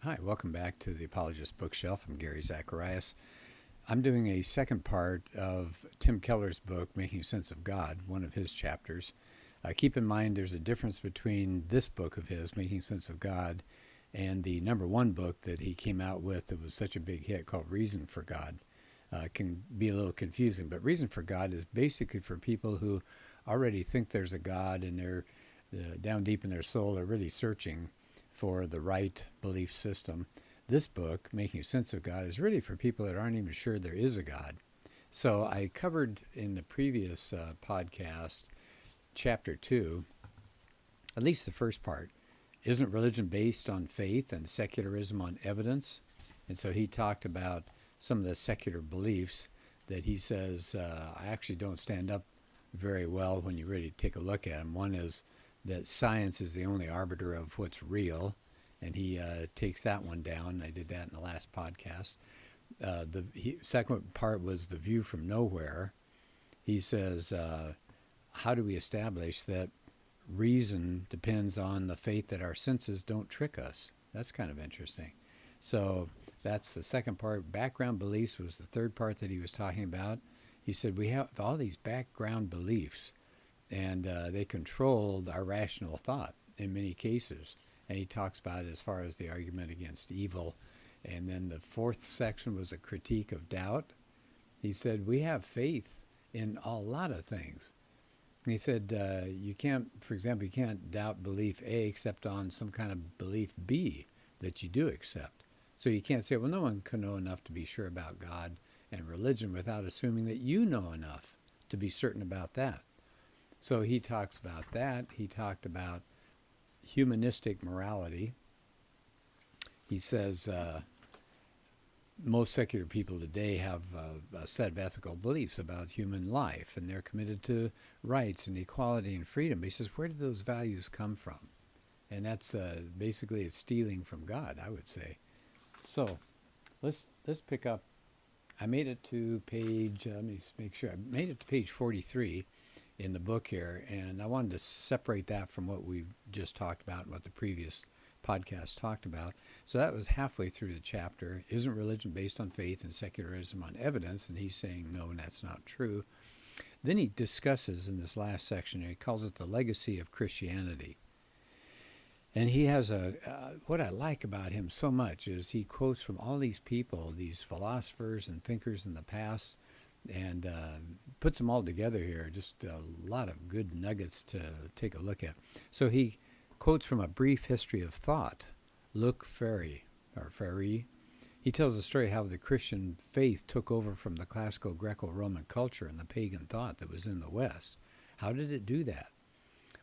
Hi, welcome back to the Apologist Bookshelf. I'm Gary Zacharias. I'm doing a second part of Tim Keller's book, Making Sense of God, one of his chapters. Keep in mind there's a difference between this book of his, Making Sense of God, and the number one book that he came out with that was such a big hit called Reason for God. It can be a little confusing, but Reason for God is basically for people who already think there's a God and they're down deep in their soul, they're really searching for the right belief system. This book, Making Sense of God, is really for people that aren't even sure there is a God. So I covered in the previous podcast, chapter 2, at least the first part. Isn't religion based on faith and secularism on evidence? And so he talked about some of the secular beliefs that he says I actually don't stand up very well when you really take a look at them. One is that science is the only arbiter of what's real, and he takes that one down. I did that in the last podcast. The second part was the view from nowhere. He says, how do we establish that reason depends on the faith that our senses don't trick us? That's kind of interesting. So that's the second part. Background beliefs was the third part that he was talking about. He said we have all these background beliefs, and they controlled our rational thought in many cases. And he talks about it as far as the argument against evil. And then the fourth section was a critique of doubt. He said we have faith in a lot of things. And he said you can't, for example, you can't doubt belief A except on some kind of belief B that you do accept. So you can't say, well, no one can know enough to be sure about God and religion without assuming that you know enough to be certain about that. So he talks about that. He talked about humanistic morality. He says most secular people today have a set of ethical beliefs about human life, and they're committed to rights and equality and freedom. But he says, where did those values come from? And that's basically it's stealing from God, I would say. So let's pick up. I made it to page, let me make sure, I made it to page 43 in the book here, and I wanted to separate that from what we just talked about and what the previous podcast talked about. So that was halfway through the chapter. Isn't religion based on faith and secularism on evidence? And he's saying no, and that's not true. Then he discusses in this last section, he calls it the legacy of Christianity. And he has what I like about him so much is he quotes from all these people, these philosophers and thinkers in the past, and puts them all together here. Just a lot of good nuggets to take a look at. So he quotes from A Brief History of Thought, Luc Ferry. He tells the story how the Christian faith took over from the classical Greco-Roman culture and the pagan thought that was in the West. How did it do that?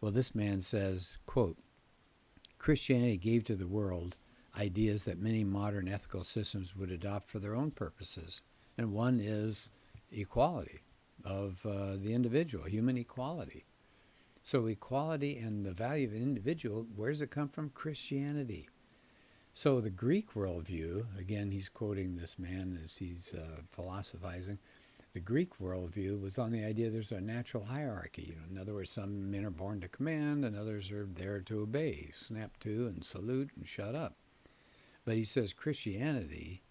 Well, this man says, quote, Christianity gave to the world ideas that many modern ethical systems would adopt for their own purposes. And one is equality of the individual, human equality. So equality and the value of the individual, where does it come from? Christianity. So the Greek worldview, again, he's quoting this man as he's philosophizing. The Greek worldview was on the idea there's a natural hierarchy. In other words, some men are born to command and others are there to obey, snap to and salute and shut up. But he says Christianity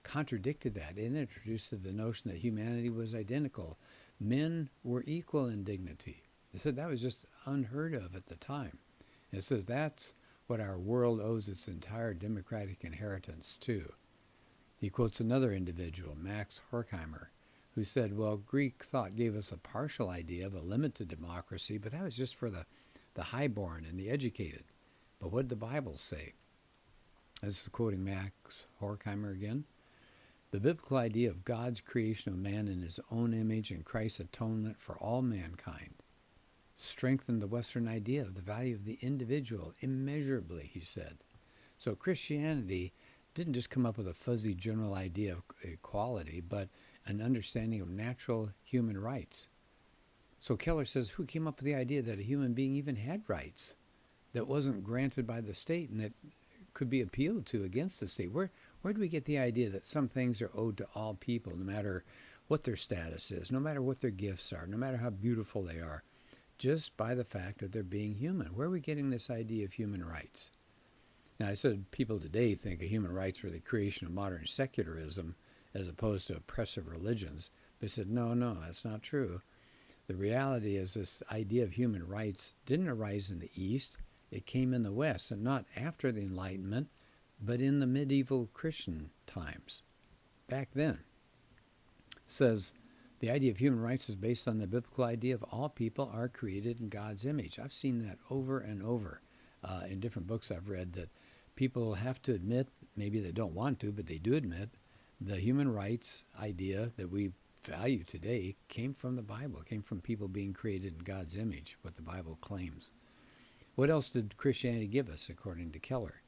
contradicted that. It introduced the notion that humanity was identical. Men were equal in dignity. They said that was just unheard of at the time. It says that's what our world owes its entire democratic inheritance to. He quotes another individual, Max Horkheimer, who said, well, Greek thought gave us a partial idea of a limited democracy, but that was just for the highborn and the educated. But what did the Bible say? This is quoting Max Horkheimer again. The biblical idea of God's creation of man in his own image and Christ's atonement for all mankind strengthened the Western idea of the value of the individual immeasurably, he said. So Christianity didn't just come up with a fuzzy general idea of equality, but an understanding of natural human rights. So Keller says, who came up with the idea that a human being even had rights that wasn't granted by the state and that could be appealed to against the state? Where do we get the idea that some things are owed to all people, no matter what their status is, no matter what their gifts are, no matter how beautiful they are, just by the fact that they're being human? Where are we getting this idea of human rights? Now, I said people today think of human rights were the creation of modern secularism as opposed to oppressive religions. They said, no, that's not true. The reality is this idea of human rights didn't arise in the East. It came in the West, and not after the Enlightenment, but in the medieval Christian times. Back then, it says the idea of human rights is based on the biblical idea of all people are created in God's image. I've seen that over and over in different books I've read, that people have to admit, maybe they don't want to, but they do admit, the human rights idea that we value today came from the Bible, came from people being created in God's image, what the Bible claims. What else did Christianity give us, according to Keller?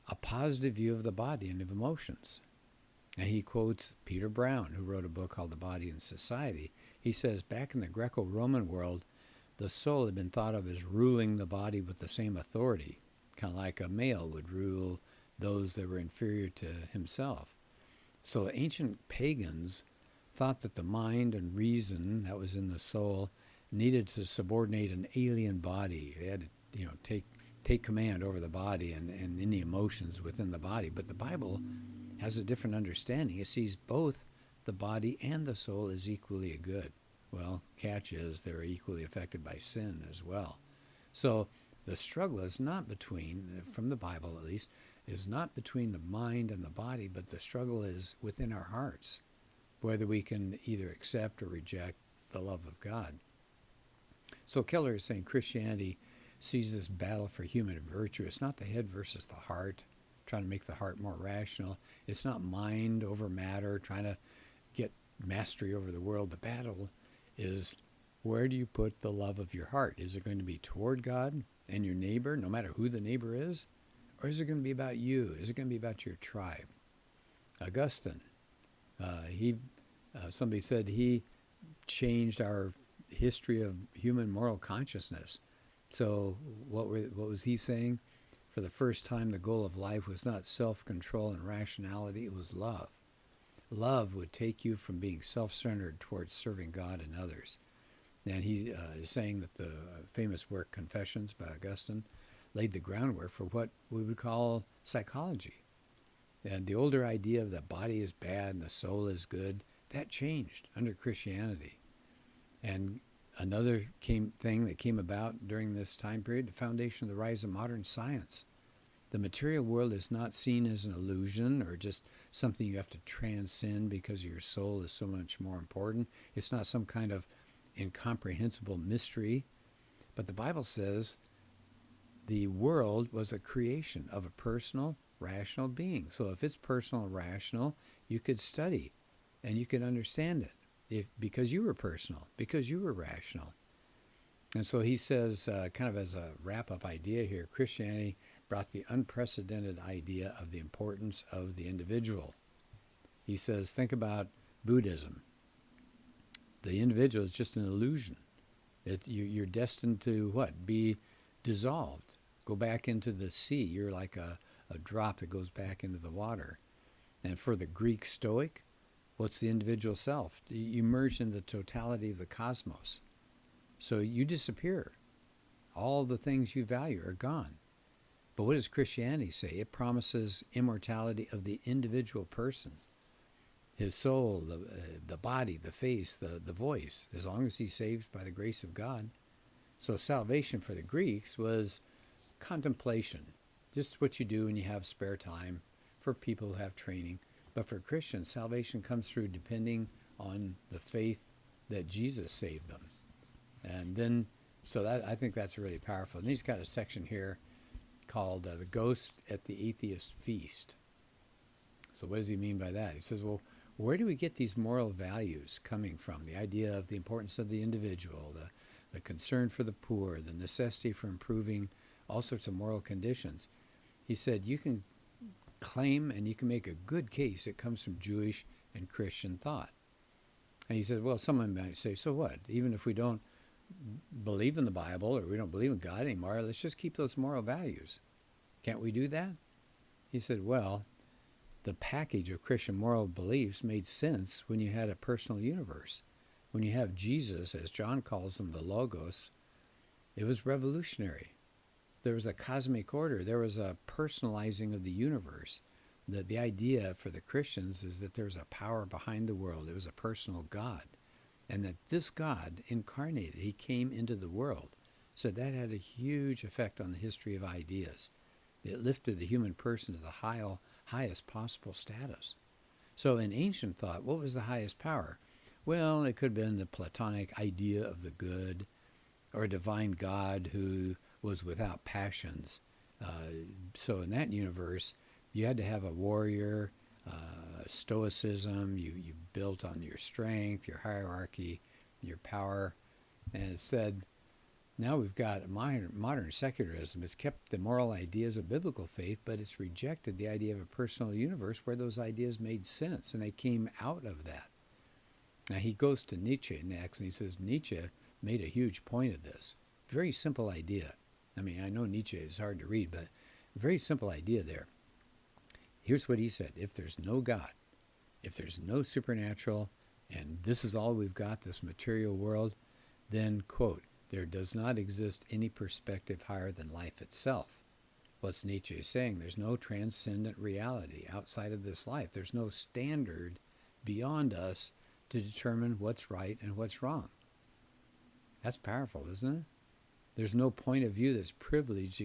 A positive view of the body and of emotions. And he quotes Peter Brown, who wrote a book called The Body and Society. He says, back in the Greco-Roman world, the soul had been thought of as ruling the body with the same authority, kind of like a male would rule those that were inferior to himself. So ancient pagans thought that the mind and reason that was in the soul needed to subordinate an alien body. They had to, take command over the body and any emotions within the body. But the Bible has a different understanding. It sees both the body and the soul as equally good. Well, catch is they're equally affected by sin as well. So the struggle is not between, from the Bible at least, is not between the mind and the body, but the struggle is within our hearts, whether we can either accept or reject the love of God. So Keller is saying Christianity sees this battle for human virtue. It's not the head versus the heart, trying to make the heart more rational. It's not mind over matter, trying to get mastery over the world. The battle is, where do you put the love of your heart? Is it going to be toward God and your neighbor, no matter who the neighbor is? Or is it going to be about you? Is it going to be about your tribe? Augustine, somebody said he changed our history of human moral consciousness. So what was he saying? For the first time, the goal of life was not self-control and rationality, it was love. Love would take you from being self-centered towards serving God and others. And he is saying that the famous work Confessions by Augustine laid the groundwork for what we would call psychology. And the older idea of the body is bad and the soul is good, that changed under Christianity. And another thing that came about during this time period, the foundation of the rise of modern science. The material world is not seen as an illusion or just something you have to transcend because your soul is so much more important. It's not some kind of incomprehensible mystery. But the Bible says the world was a creation of a personal, rational being. So if it's personal and rational, you could study and you could understand it because you were personal, because you were rational. And so he says, kind of as a wrap-up idea here, Christianity brought the unprecedented idea of the importance of the individual. He says, think about Buddhism. The individual is just an illusion. You're destined to what? Be dissolved. Go back into the sea. You're like a drop that goes back into the water. And for the Greek Stoic, what's the individual self? You merge in the totality of the cosmos. So you disappear. All the things you value are gone. But what does Christianity say? It promises immortality of the individual person. His soul, the body, the face, the voice, as long as he's saved by the grace of God. So salvation for the Greeks was contemplation, just what you do when you have spare time, for people who have training. But for Christians, salvation comes through depending on the faith that Jesus saved them. And then, so that, I think that's really powerful. And he's got a section here called The Ghost at the Atheist Feast. So what does he mean by that? He says, well, where do we get these moral values coming from? The idea of the importance of the individual, the concern for the poor, the necessity for improving all sorts of moral conditions. He said, you can claim and you can make a good case it comes from Jewish and Christian thought. And he said, well, someone might say, so what? Even if we don't believe in the Bible or we don't believe in God anymore, let's just keep those moral values. Can't we do that? He said, well, the package of Christian moral beliefs made sense when you had a personal universe. When you have Jesus, as John calls him, the Logos, it was revolutionary. There was a cosmic order. There was a personalizing of the universe. The idea for the Christians is that there's a power behind the world. It was a personal God. And that this God incarnated, he came into the world. So that had a huge effect on the history of ideas. It lifted the human person to the highest possible status. So in ancient thought, what was the highest power? Well, it could have been the Platonic idea of the good, or a divine God who was without passions. So in that universe, you had to have a warrior, stoicism. You built on your strength, your hierarchy, your power. And it said, now we've got modern secularism. It's kept the moral ideas of biblical faith, but it's rejected the idea of a personal universe where those ideas made sense, and they came out of that. Now he goes to Nietzsche next, and he says Nietzsche made a huge point of this. Very simple idea. I mean, I know Nietzsche is hard to read, but very simple idea there. Here's what he said. If there's no God, if there's no supernatural, and this is all we've got, this material world, then, quote, there does not exist any perspective higher than life itself. What's Nietzsche saying? There's no transcendent reality outside of this life. There's no standard beyond us to determine what's right and what's wrong. That's powerful, isn't it? There's no point of view that's privileged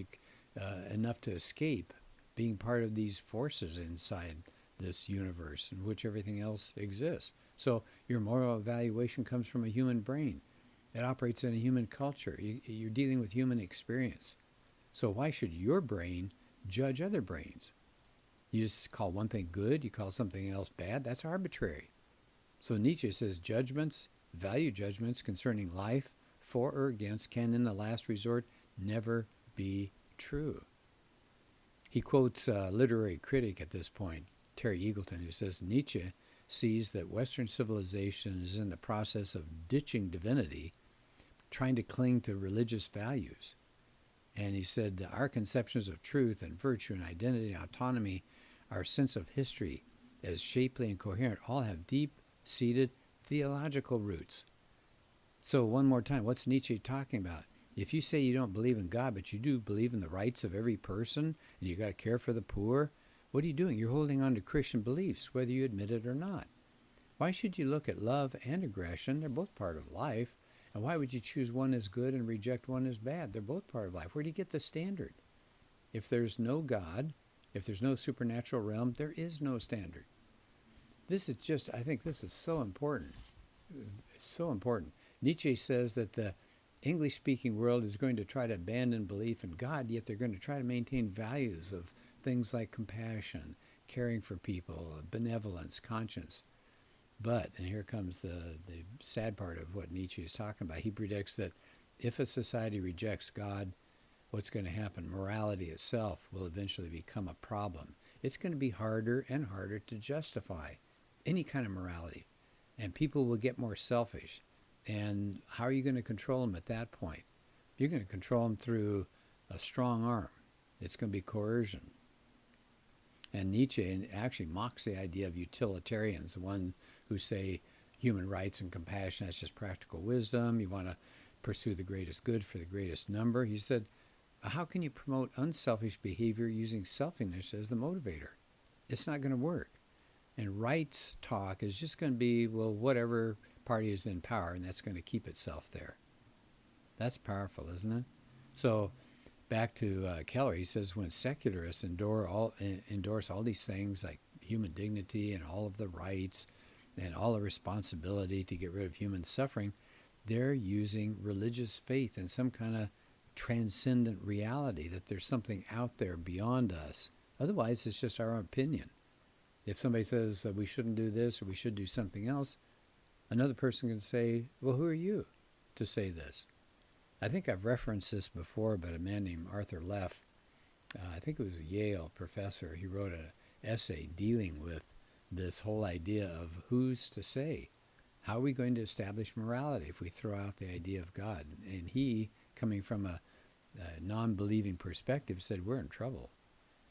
enough to escape being part of these forces inside this universe in which everything else exists. So your moral evaluation comes from a human brain. It operates in a human culture. You're dealing with human experience. So why should your brain judge other brains? You just call one thing good, you call something else bad. That's arbitrary. So Nietzsche says value judgments concerning life, for or against, can in the last resort never be true. He quotes a literary critic at this point, Terry Eagleton, who says Nietzsche sees that Western civilization is in the process of ditching divinity, trying to cling to religious values. And he said that our conceptions of truth and virtue and identity and autonomy, our sense of history as shapely and coherent, all have deep-seated theological roots. So one more time, what's Nietzsche talking about? If you say you don't believe in God, but you do believe in the rights of every person, and you got to care for the poor, what are you doing? You're holding on to Christian beliefs, whether you admit it or not. Why should you look at love and aggression? They're both part of life. And why would you choose one as good and reject one as bad? They're both part of life. Where do you get the standard? If there's no God, if there's no supernatural realm, there is no standard. This is just, I think this is so important. It's so important. Nietzsche says that the English-speaking world is going to try to abandon belief in God, yet they're going to try to maintain values of things like compassion, caring for people, benevolence, conscience. But, and here comes the sad part of what Nietzsche is talking about, he predicts that if a society rejects God, what's going to happen? Morality itself will eventually become a problem. It's going to be harder and harder to justify any kind of morality. And people will get more selfish. And how are you going to control them at that point? You're going to control them through a strong arm. It's going to be coercion. And Nietzsche actually mocks the idea of utilitarians, the one who say human rights and compassion, that's just practical wisdom. You want to pursue the greatest good for the greatest number. He said, how can you promote unselfish behavior using selfishness as the motivator? It's not going to work. And rights talk is just going to be, well, whatever party is in power, and that's going to keep itself there. That's powerful, isn't it? So back to Keller, he says when secularists endorse all these things like human dignity and all of the rights and all the responsibility to get rid of human suffering, they're using religious faith in some kind of transcendent reality, that there's something out there beyond us. Otherwise, it's just our opinion. If somebody says that we shouldn't do this or we should do something else, another person can say, well, who are you to say this? I think I've referenced this before, but a man named Arthur Leff, I think it was a Yale professor, he wrote an essay dealing with this whole idea of who's to say. How are we going to establish morality if we throw out the idea of God? And he, coming from a non-believing perspective, said, we're in trouble.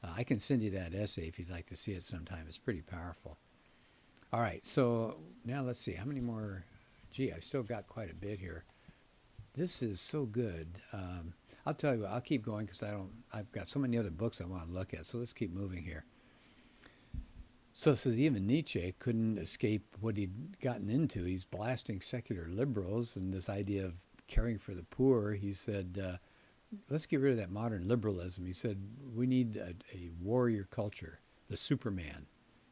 I can send you that essay if you'd like to see it sometime. It's pretty powerful. All right, so now let's see. How many more? Gee, I've still got quite a bit here. this is so good. I'll tell you what, I'll keep going because I've got so many other books I want to look at. So let's keep moving here. So it says even Nietzsche couldn't escape what he'd gotten into. He's blasting secular liberals and this idea of caring for the poor. He said, let's get rid of that modern liberalism. He said, we need a warrior culture, the Superman.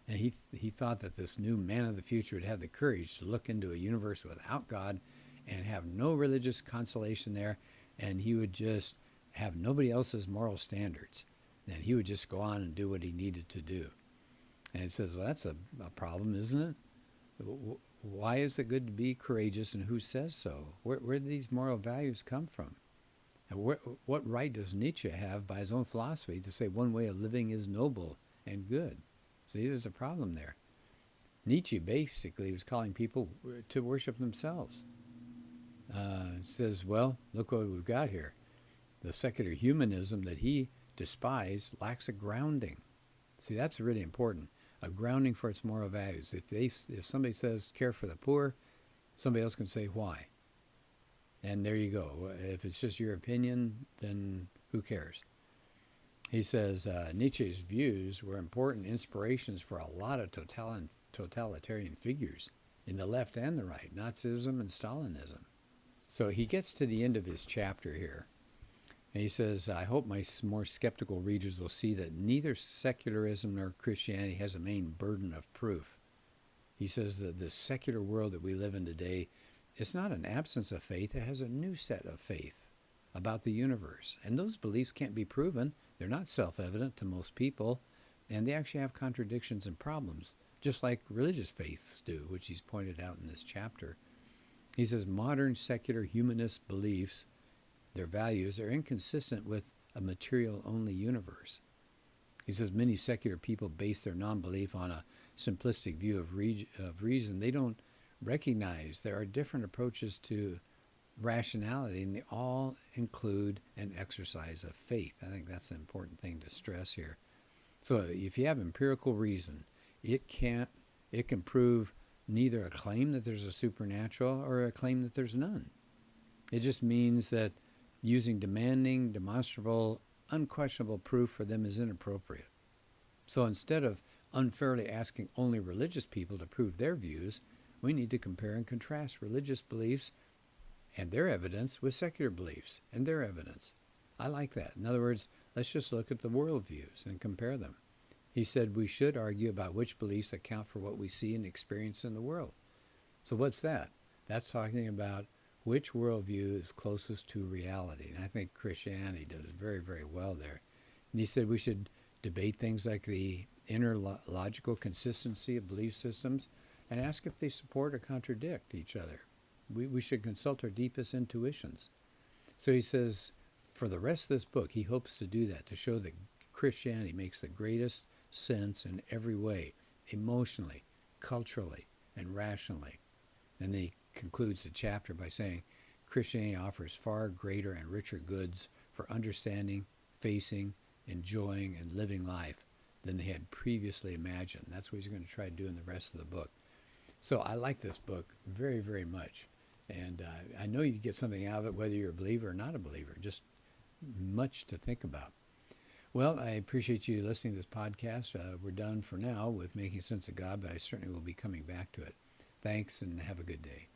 And he thought that this new man of the future would have the courage to look into a universe without God and have no religious consolation there. And he would just have nobody else's moral standards. And he would just go on and do what he needed to do. And it says, well, that's a problem, isn't it? Why is it good to be courageous, and who says so? Where do these moral values come from? And what right does Nietzsche have by his own philosophy to say one way of living is noble and good? See, there's a problem there. Nietzsche basically was calling people to worship themselves. Says, well, look what we've got here. The secular humanism that he despised lacks a grounding. See, that's really important. A grounding for its moral values. If somebody says care for the poor, somebody else can say why. And there you go. If it's just your opinion, then who cares? He says Nietzsche's views were important inspirations for a lot of totalitarian figures in the left and the right, Nazism and Stalinism. So he gets to the end of his chapter here. And he says, I hope my more skeptical readers will see that neither secularism nor Christianity has a main burden of proof. He says that the secular world that we live in today is not an absence of faith. It has a new set of faith about the universe. And those beliefs can't be proven. They're not self-evident to most people. And they actually have contradictions and problems, just like religious faiths do, which he's pointed out in this chapter. He says modern secular humanist beliefs, their values, are inconsistent with a material-only universe. He says many secular people base their non-belief on a simplistic view of reason. They don't recognize there are different approaches to rationality, and they all include an exercise of faith. I think that's an important thing to stress here. So if you have empirical reason, it can prove neither a claim that there's a supernatural or a claim that there's none. It just means that using demanding, demonstrable, unquestionable proof for them is inappropriate. So instead of unfairly asking only religious people to prove their views, we need to compare and contrast religious beliefs and their evidence with secular beliefs and their evidence. I like that. In other words, let's just look at the worldviews and compare them. He said we should argue about which beliefs account for what we see and experience in the world. So what's that? That's talking about which worldview is closest to reality. And I think Christianity does very, very well there. And he said we should debate things like the inner logical consistency of belief systems and ask if they support or contradict each other. We should consult our deepest intuitions. So he says for the rest of this book, he hopes to do that, to show that Christianity makes the greatest sense in every way, emotionally, culturally, and rationally. And then he concludes the chapter by saying Christianity offers far greater and richer goods for understanding, facing, enjoying, and living life than they had previously imagined. That's what he's going to try to do in the rest of the book. So I like this book very, very much. And I know you get something out of it, whether you're a believer or not a believer. Just much to think about. Well, I appreciate you listening to this podcast. We're done for now with Making Sense of God, but I certainly will be coming back to it. Thanks, and have a good day.